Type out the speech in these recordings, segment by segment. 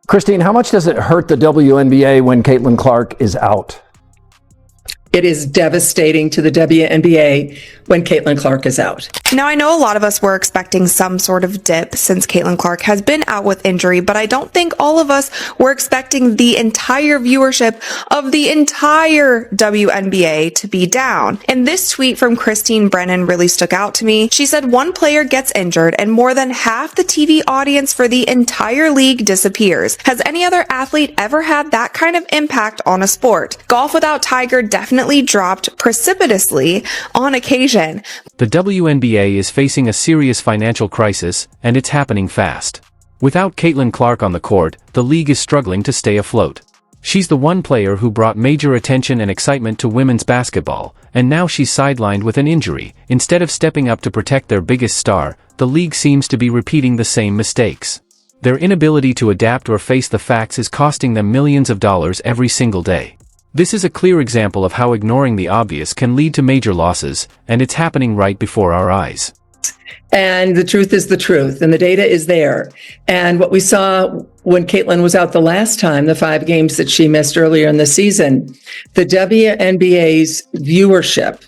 Christine, how much does it hurt the WNBA when Caitlin Clark is out? It is devastating to the WNBA when Caitlin Clark is out. Now, I know a lot of us were expecting some sort of dip since Caitlin Clark has been out with injury, but I don't think all of us were expecting the entire viewership of the entire WNBA to be down. And this tweet from Christine Brennan really stuck out to me. She said, one player gets injured and more than half the TV audience for the entire league disappears. Has any other athlete ever had that kind of impact on a sport? Golf without Tiger definitely dropped precipitously on occasion. The WNBA is facing a serious financial crisis, and it's happening fast. Without Caitlin Clark on the court, the league is struggling to stay afloat. She's the one player who brought major attention and excitement to women's basketball, and now she's sidelined with an injury. Instead of stepping up to protect their biggest star, the league seems to be repeating the same mistakes. Their inability to adapt or face the facts is costing them millions of dollars every single day. This is a clear example of how ignoring the obvious can lead to major losses, and it's happening right before our eyes. And the truth is the truth, and the data is there. And what we saw when Caitlin was out the last time, the 5 games that she missed earlier in the season, the WNBA's viewership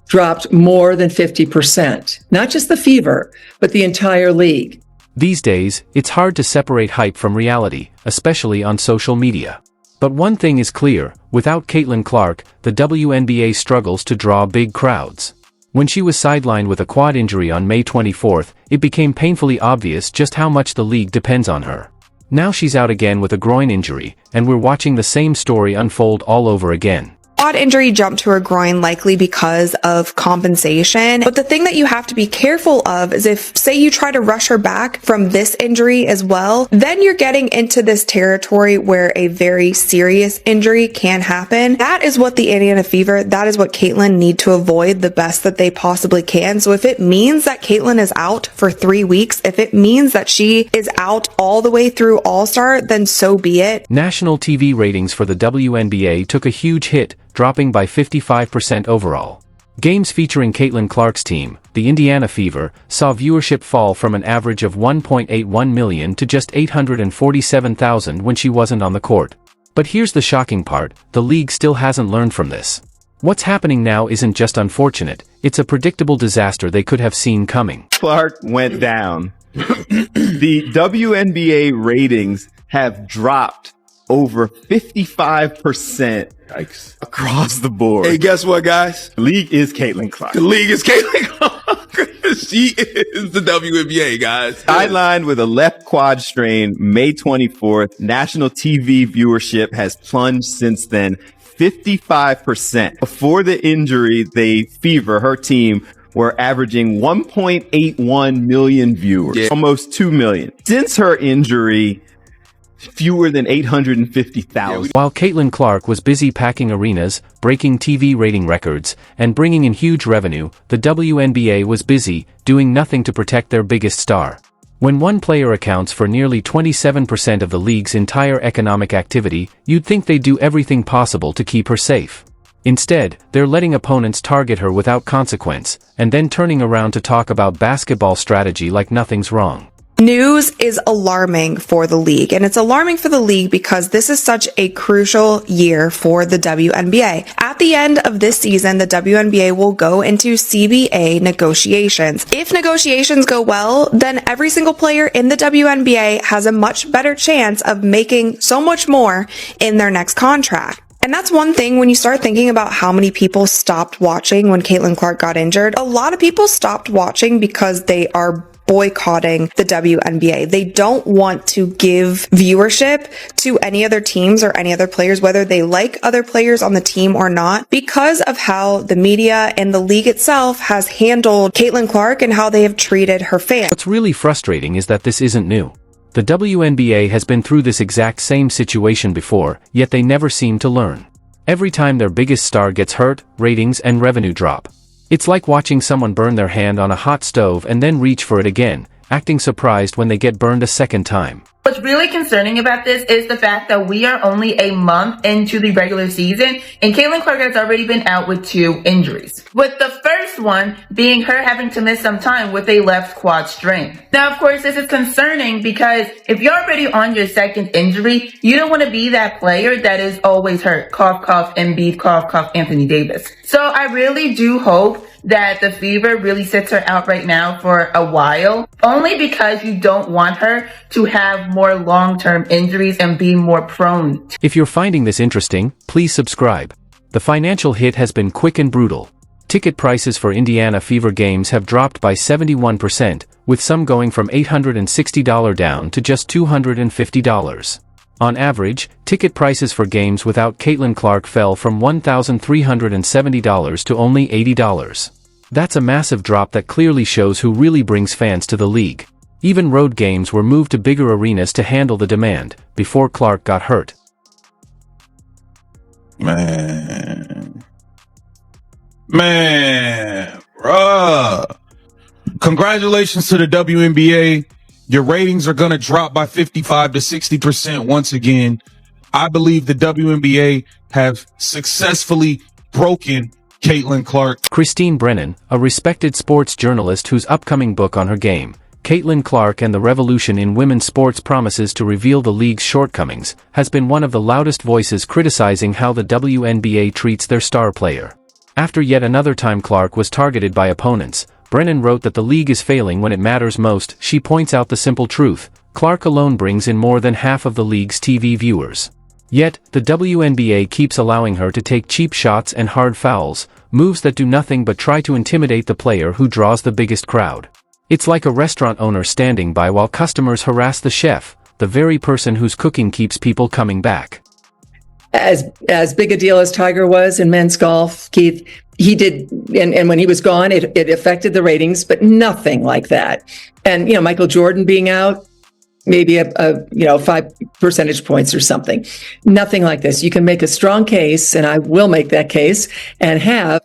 dropped more than 50%. Not just the Fever, but the entire league. These days, it's hard to separate hype from reality, especially on social media. But one thing is clear, without Caitlin Clark, the WNBA struggles to draw big crowds. When she was sidelined with a quad injury on May 24th, it became painfully obvious just how much the league depends on her. Now she's out again with a groin injury, and we're watching the same story unfold all over again. Quad injury jumped to her groin likely because of compensation. But the thing that you have to be careful of is if, say, you try to rush her back from this injury as well, then you're getting into this territory where a very serious injury can happen. That is what the Indiana Fever, that is what Caitlin need to avoid the best that they possibly can. So if it means that Caitlin is out for 3 weeks, if it means that she is out all the way through All-Star, then so be it. National TV ratings for the WNBA took a huge hit, dropping by 55% overall. Games featuring Caitlin Clark's team, the Indiana Fever, saw viewership fall from an average of 1.81 million to just 847,000 when she wasn't on the court. But here's the shocking part, the league still hasn't learned from this. What's happening now isn't just unfortunate, it's a predictable disaster they could have seen coming. Clark went down. The WNBA ratings have dropped over 55%. Yikes. Across the board. Hey, guess what, guys? The league is Caitlin Clark. The league is Caitlin Clark. She is the WNBA, guys. Sidelined with a left quad strain May 24th. National TV viewership has plunged since then 55%. Before the injury, the Fever, her team, were averaging 1.81 million viewers, almost 2 million. Since her injury, fewer than 850,000. While Caitlin Clark was busy packing arenas, breaking TV rating records, and bringing in huge revenue, the WNBA was busy, doing nothing to protect their biggest star. When one player accounts for nearly 27% of the league's entire economic activity, you'd think they'd do everything possible to keep her safe. Instead, they're letting opponents target her without consequence, and then turning around to talk about basketball strategy like nothing's wrong. News is alarming for the league, and it's alarming for the league because this is such a crucial year for the WNBA. At the end of this season, the WNBA will go into CBA negotiations. If negotiations go well, then every single player in the WNBA has a much better chance of making so much more in their next contract. And that's one thing when you start thinking about how many people stopped watching when Caitlin Clark got injured. A lot of people stopped watching because they are boycotting the WNBA. They don't want to give viewership to any other teams or any other players, whether they like other players on the team or not, because of how the media and the league itself has handled Caitlin Clark and how they have treated her fans. What's really frustrating is that this isn't new. The WNBA has been through this exact same situation before, yet they never seem to learn. Every time their biggest star gets hurt, ratings and revenue drop. It's like watching someone burn their hand on a hot stove and then reach for it again, acting surprised when they get burned a second time. What's really concerning about this is the fact that we are only a month into the regular season, and Caitlin Clark has already been out with 2 injuries. With the first one being her having to miss some time with a left quad strain. Now, of course, this is concerning because if you're already on your second injury, you don't want to be that player that is always hurt. Cough, cough, Embiid, cough, cough, Anthony Davis. So I really do hope that the Fever really sits her out right now for a while, only because you don't want her to have more long-term injuries and be more prone. If you're finding this interesting, please subscribe. The financial hit has been quick and brutal. Ticket prices for Indiana Fever games have dropped by 71%, with some going from $860 down to just $250. On average, ticket prices for games without Caitlin Clark fell from $1,370 to only $80. That's a massive drop that clearly shows who really brings fans to the league. Even road games were moved to bigger arenas to handle the demand, before Clark got hurt. Man, bruh. Congratulations to the WNBA. Your ratings are going to drop by 55 to 60% once again. I believe the WNBA have successfully broken Caitlin Clark. Christine Brennan, a respected sports journalist whose upcoming book on her game, Caitlin Clark and the Revolution in Women's Sports, promises to reveal the league's shortcomings, has been one of the loudest voices criticizing how the WNBA treats their star player. After yet another time Clark was targeted by opponents, Brennan wrote that the league is failing when it matters most. She points out the simple truth: Clark alone brings in more than half of the league's TV viewers. Yet, the WNBA keeps allowing her to take cheap shots and hard fouls, moves that do nothing but try to intimidate the player who draws the biggest crowd. It's like a restaurant owner standing by while customers harass the chef, the very person whose cooking keeps people coming back. As big a deal as Tiger was in men's golf, Keith, he did, and when he was gone, it affected the ratings, but nothing like that. And, Michael Jordan being out, maybe a 5 percentage points or something. Nothing like this. You can make a strong case, and I will make that case, and have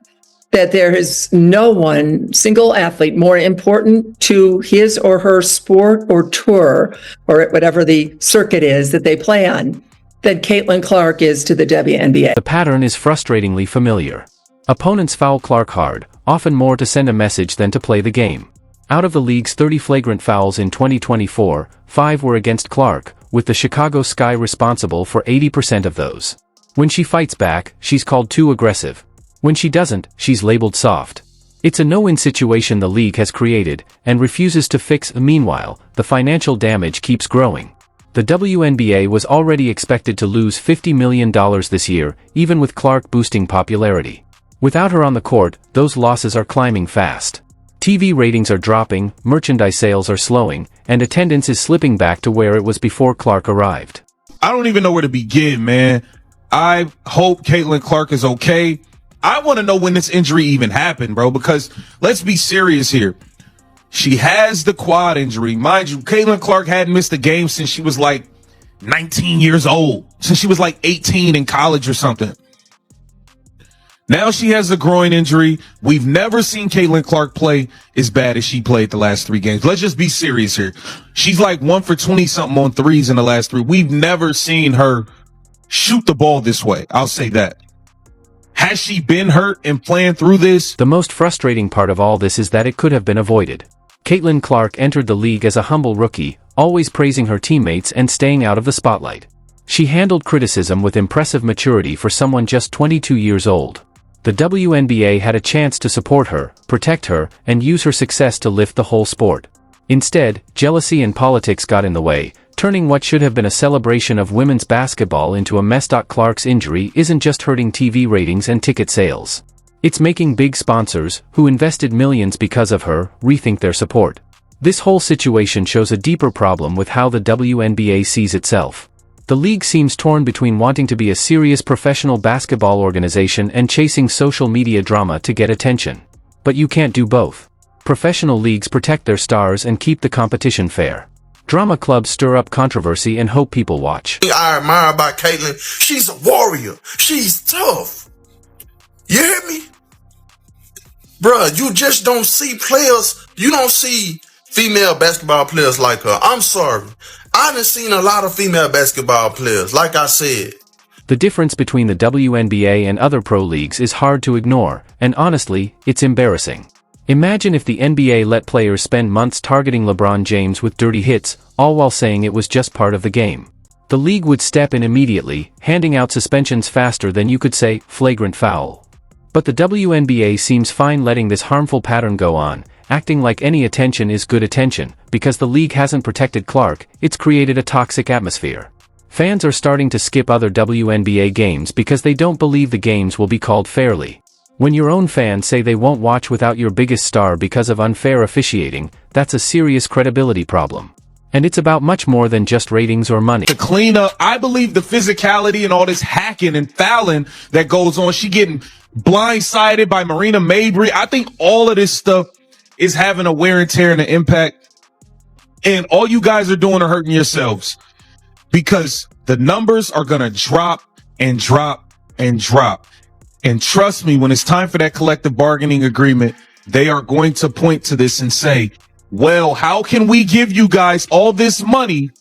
that there is no one single athlete more important to his or her sport or tour or whatever the circuit is that they play on than Caitlin Clark is to the WNBA. The pattern is frustratingly familiar. Opponents foul Clark hard, often more to send a message than to play the game. Out of the league's 30 flagrant fouls in 2024, 5 were against Clark, with the Chicago Sky responsible for 80% of those. When she fights back, she's called too aggressive. When she doesn't, she's labeled soft. It's a no-win situation the league has created, and refuses to fix. Meanwhile, the financial damage keeps growing. The WNBA was already expected to lose $50 million this year, even with Clark boosting popularity. Without her on the court, those losses are climbing fast. TV ratings are dropping, merchandise sales are slowing, and attendance is slipping back to where it was before Clark arrived. I don't even know where to begin, man. I hope Caitlin Clark is okay. I want to know when this injury even happened, bro, because let's be serious here. She has the quad injury. Mind you, Caitlin Clark hadn't missed a game since she was like 19 years old, since she was like 18 in college or something. Now she has a groin injury. We've never seen Caitlin Clark play as bad as she played the last 3 games. Let's just be serious here. She's like 1 for 20 something on threes in the last 3. We've never seen her shoot the ball this way. I'll say that. Has she been hurt and playing through this? The most frustrating part of all this is that it could have been avoided. Caitlin Clark entered the league as a humble rookie, always praising her teammates and staying out of the spotlight. She handled criticism with impressive maturity for someone just 22 years old. The WNBA had a chance to support her, protect her, and use her success to lift the whole sport. Instead, jealousy and politics got in the way, turning what should have been a celebration of women's basketball into a mess. Clark's injury isn't just hurting TV ratings and ticket sales. It's making big sponsors, who invested millions because of her, rethink their support. This whole situation shows a deeper problem with how the WNBA sees itself. The league seems torn between wanting to be a serious professional basketball organization and chasing social media drama to get attention. But you can't do both. Professional leagues protect their stars and keep the competition fair. Drama clubs stir up controversy and hope people watch. I admire about Caitlin, she's a warrior. She's tough. You hear me? Bruh, you just don't see players. You don't see female basketball players like her. I'm sorry. I done seen a lot of female basketball players, like I said. The difference between the WNBA and other pro leagues is hard to ignore, and honestly, it's embarrassing. Imagine if the NBA let players spend months targeting LeBron James with dirty hits, all while saying it was just part of the game. The league would step in immediately, handing out suspensions faster than you could say, flagrant foul. But the WNBA seems fine letting this harmful pattern go on, acting like any attention is good attention, because the league hasn't protected Clark, it's created a toxic atmosphere. Fans are starting to skip other WNBA games because they don't believe the games will be called fairly. When your own fans say they won't watch without your biggest star because of unfair officiating, that's a serious credibility problem. And it's about much more than just ratings or money. To clean up, I believe the physicality and all this hacking and fouling that goes on, she getting blindsided by Marina Mabry. I think all of this stuff is having a wear and tear and an impact. And all you guys are doing are hurting yourselves, because the numbers are going to drop and drop and drop. And trust me, when it's time for that collective bargaining agreement, they are going to point to this and say, well, how can we give you guys all this money?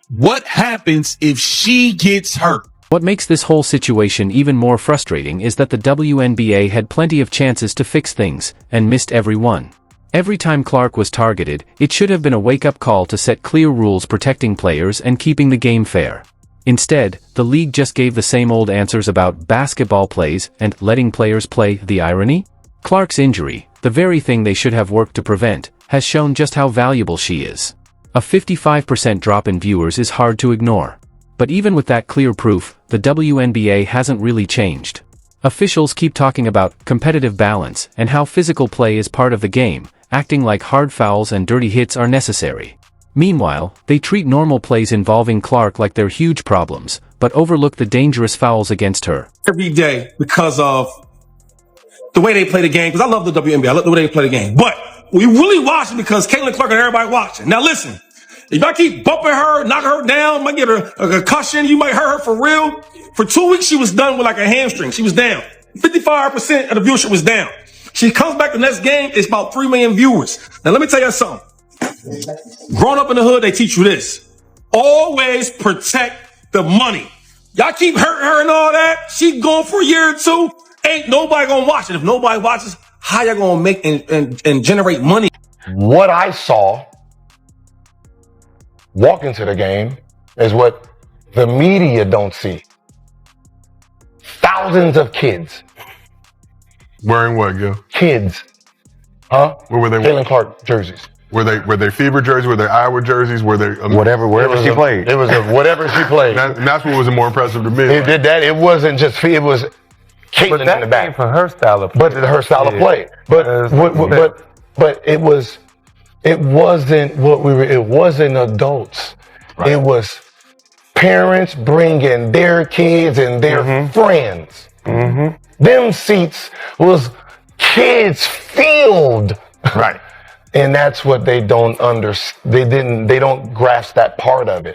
What happens if she gets hurt? What makes this whole situation even more frustrating is that the WNBA had plenty of chances to fix things, and missed every one. Every time Clark was targeted, it should have been a wake-up call to set clear rules protecting players and keeping the game fair. Instead, the league just gave the same old answers about basketball plays and letting players play. The irony? Clark's injury, the very thing they should have worked to prevent, has shown just how valuable she is. A 55% drop in viewers is hard to ignore. But even with that clear proof, the WNBA hasn't really changed. Officials keep talking about competitive balance and how physical play is part of the game, acting like hard fouls and dirty hits are necessary. Meanwhile, they treat normal plays involving Clark like they're huge problems, but overlook the dangerous fouls against her. Every day because of the way they play the game, because I love the WNBA. I love the way they play the game. But we really watch it because Caitlin Clark and everybody watching. Now listen, if I keep bumping her, knocking her down, might get her a concussion, you might hurt her for real. For 2 weeks, she was done with like a hamstring. She was down. 55% of the viewership was down. She comes back the next game, it's about 3 million viewers. Now let me tell you something. Growing up in the hood, they teach you this. Always protect the money. Y'all keep hurting her and all that. She's gone for a year or two. Ain't nobody gonna watch it. If nobody watches, how y'all gonna make and generate money? What I saw walk into the game is what the media don't see. Thousands of kids. Wearing what, Gil? Kids. Huh? What were they? Caitlin Clark jerseys. Were they Fever jerseys? Were they Iowa jerseys? Were they wherever she played? It was whatever she played. And that's what was more impressive to me. It did that. It wasn't just it was Caitlin in the back for her style of play. But her style of play. But it wasn't what we were. It wasn't adults. Right. It was parents bringing their kids and their friends. Them seats was kids filled. Right. And that's what they don't understand. They don't grasp that part of it.